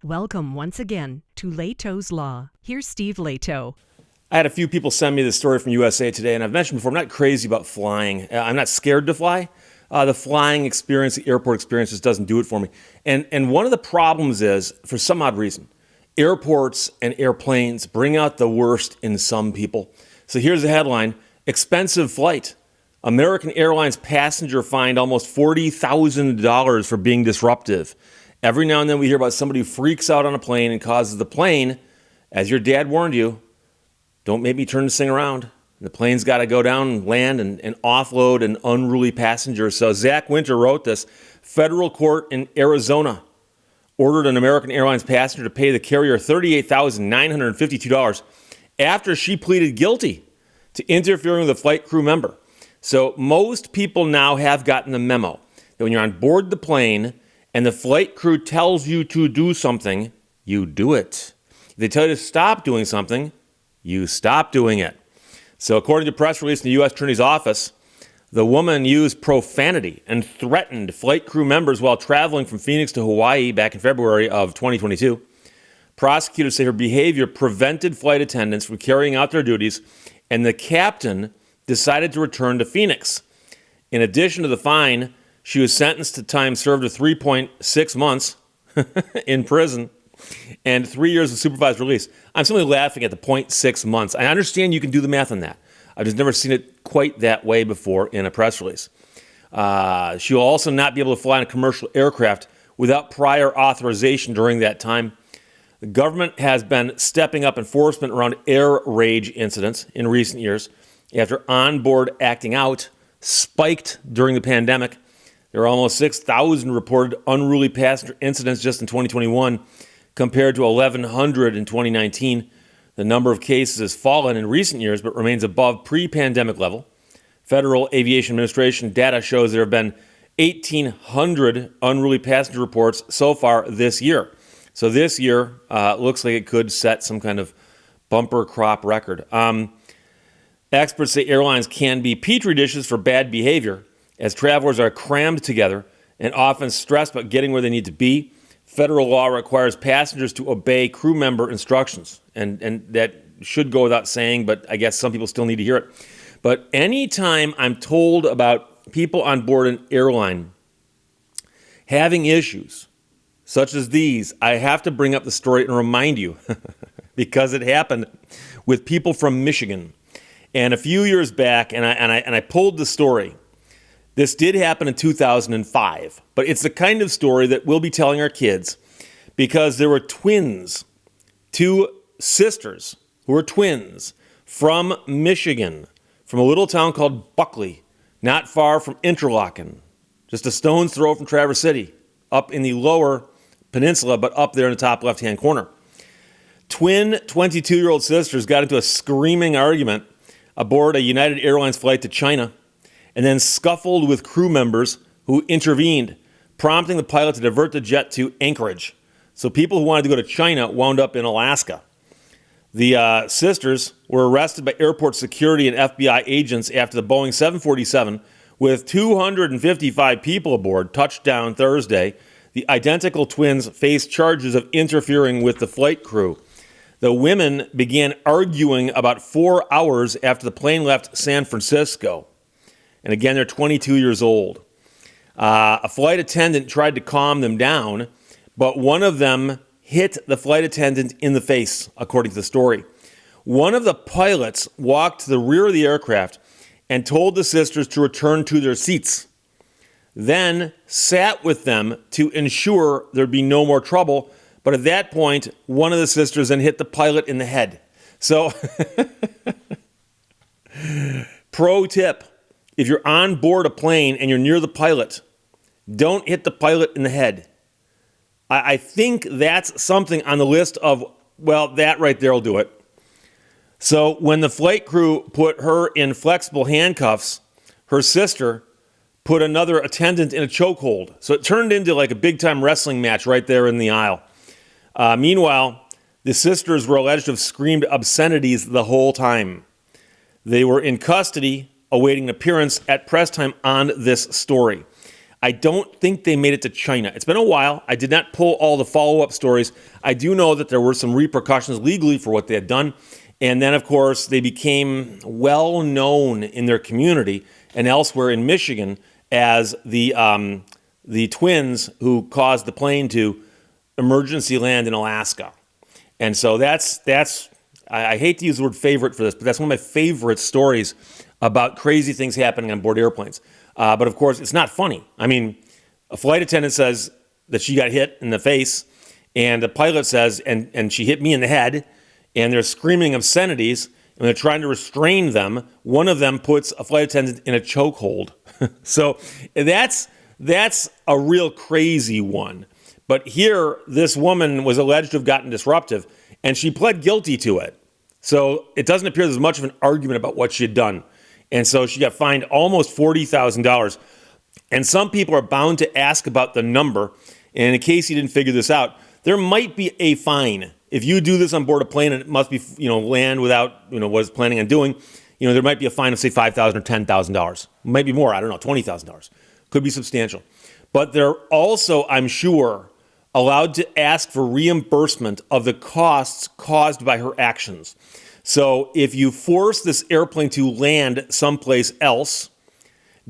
Welcome once again to Lehto's Law. Here's Steve Lehto. I had a few people send me this story from USA Today, and I've mentioned before, I'm not crazy about flying. I'm not scared to fly. The flying experience, the airport experience just doesn't do it for me. And one of the problems is, for some odd reason, airports and airplanes bring out the worst in some people. So here's the headline: expensive flight. American Airlines passenger fined almost $40,000 for being disruptive. Every now and then we hear about somebody who freaks out on a plane and causes the plane, as your dad warned you, don't make me turn this thing around. The plane's got to go down and land and offload an unruly passenger. So Zach Winter wrote this. Federal court in Arizona ordered an American Airlines passenger to pay the carrier $38,952 after she pleaded guilty to interfering with a flight crew member. So most people now have gotten the memo that when you're on board the plane and the flight crew tells you to do something, you do it. If they tell you to stop doing something, you stop doing it. So according to a press release in the U.S. Attorney's Office, the woman used profanity and threatened flight crew members while traveling from Phoenix to Hawaii back in February of 2022. Prosecutors say her behavior prevented flight attendants from carrying out their duties, and the captain decided to return to Phoenix. In addition to the fine, she was sentenced to time served of 3.6 months in prison and 3 years of supervised release. I'm simply laughing at the 0.6 months. I understand you can do the math on that. I've just never seen it quite that way before in a press release. She will also not be able to fly on a commercial aircraft without prior authorization during that time. The government has been stepping up enforcement around air rage incidents in recent years after onboard acting out spiked during the pandemic. There are almost 6,000 reported unruly passenger incidents just in 2021 compared to 1,100 in 2019. The number of cases has fallen in recent years but remains above pre-pandemic level. Federal Aviation Administration data shows there have been 1,800 unruly passenger reports so far this year. So this year looks like it could set some kind of bumper crop record. Experts say airlines can be petri dishes for bad behavior as travelers are crammed together and often stressed about getting where they need to be. Federal law requires passengers to obey crew member instructions, and that should go without saying, but I guess some people still need to hear it. But anytime I'm told about people on board an airline having issues such as these, I have to bring up the story and remind you because it happened with people from Michigan. And a few years back, and I pulled the story. This did happen in 2005, but it's the kind of story that we'll be telling our kids because there were twins, two sisters who were twins from Michigan, from a little town called Buckley, not far from Interlaken, just a stone's throw from Traverse City, up in the lower peninsula, but up there in the top left-hand corner. Twin 22-year-old sisters got into a screaming argument aboard a United Airlines flight to China, and then scuffled with crew members who intervened, prompting the pilot to divert the jet to Anchorage. So people who wanted to go to China wound up in Alaska. The sisters were arrested by airport security and FBI agents after the Boeing 747, with 255 people aboard, touched down Thursday. The identical twins faced charges of interfering with the flight crew. The women began arguing about 4 hours after the plane left San Francisco. And again, they're 22 years old. A flight attendant tried to calm them down, but one of them hit the flight attendant in the face, according to the story. One of the pilots walked to the rear of the aircraft and told the sisters to return to their seats, then sat with them to ensure there'd be no more trouble. But at that point, one of the sisters then hit the pilot in the head. So, pro tip, if you're on board a plane and you're near the pilot, don't hit the pilot in the head. I think that's something on the list of, well, that right there will do it. So when the flight crew put her in flexible handcuffs, her sister put another attendant in a chokehold. So it turned into like a big-time wrestling match right there in the aisle. Meanwhile, the sisters were alleged to have screamed obscenities the whole time. They were in custody awaiting an appearance at press time on this story. I don't think they made it to China. It's been a while. I did not pull all the follow-up stories. I do know that there were some repercussions legally for what they had done. And then, of course, they became well known in their community and elsewhere in Michigan as the twins who caused the plane to emergency land in Alaska. And so that's I hate to use the word favorite for this, but that's one of my favorite stories about crazy things happening on board airplanes. But of course, it's not funny. I mean, a flight attendant says that she got hit in the face, and the pilot says, and she hit me in the head, and they're screaming obscenities, and they're trying to restrain them. One of them puts a flight attendant in a chokehold. So that's a real crazy one. But here, this woman was alleged to have gotten disruptive, and she pled guilty to it. So it doesn't appear there's much of an argument about what she had done. And so she got fined almost $40,000. And some people are bound to ask about the number. And in case you didn't figure this out, there might be a fine. If you do this on board a plane and it must be, land without, what it's planning on doing, there might be a fine of, say, $5,000 or $10,000. Might be more, I don't know, $20,000. Could be substantial. But they're also, I'm sure, allowed to ask for reimbursement of the costs caused by her actions. So if you force this airplane to land someplace else,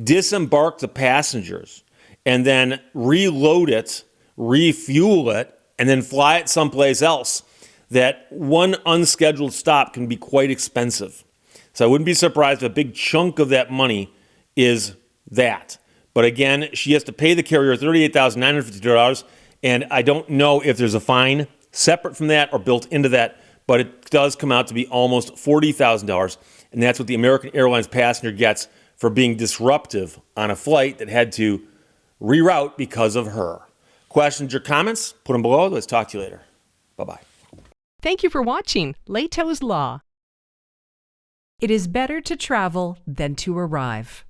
disembark the passengers, and then reload it, refuel it, and then fly it someplace else, that one unscheduled stop can be quite expensive. So I wouldn't be surprised if a big chunk of that money is that. But again, she has to pay the carrier $38,950, and I don't know if there's a fine separate from that or built into that, but it does come out to be almost $40,000, and that's what the American Airlines passenger gets for being disruptive on a flight that had to reroute because of her. Questions or comments? Put them below. Let's talk to you later. Bye-bye. Thank you for watching Lehto's Law. It is better to travel than to arrive.